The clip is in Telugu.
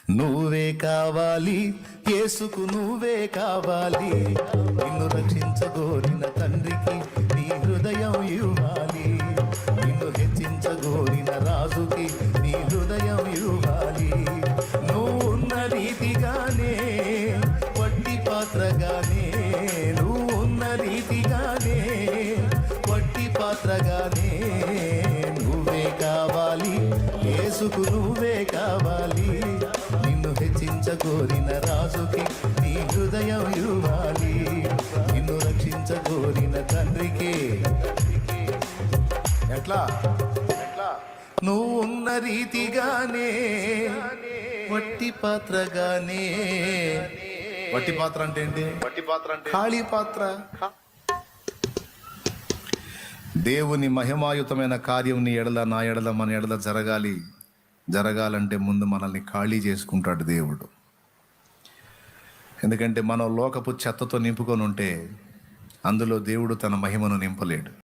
నువ్వే కావాలి, యేసుకు నువ్వే కావాలి. నిన్ను రక్షించగోరిన తండ్రికి నీ హృదయం ఇవ్వాలి. నిన్ను హెచ్చించగోరిన రాజుకి నీ హృదయం ఇవ్వాలి. నువ్వు ఉన్న రీతిగానే వట్టి పాత్రగానే, నువ్వు ఉన్న రీతిగానే వట్టి పాత్రగానే నువ్వే కావాలి, యేసుకు నువ్వే కావాలి. నిన్ను హెచ్చించగోరిన రాజుకి నీ హృదయం ఇవ్వాలి. నిన్ను రక్షించగోరిన తండ్రికి ఎట్లా నువ్వు ఉన్న రీతిగానే వట్టి పాత్రగానే. వట్టి పాత్ర అంటే ఏంటి? ఖాళీ పాత్ర. దేవుని మహిమాయుతమైన కార్యం నీ ఎడల, నా ఎడల, మన ఎడల జరగాలంటే ముందు మనల్ని ఖాళీ చేసుకుంటాడు దేవుడు. ఎందుకంటే మనం లోకపు చెత్తతో నింపుకొని ఉంటే అందులో దేవుడు తన మహిమను నింపలేడు.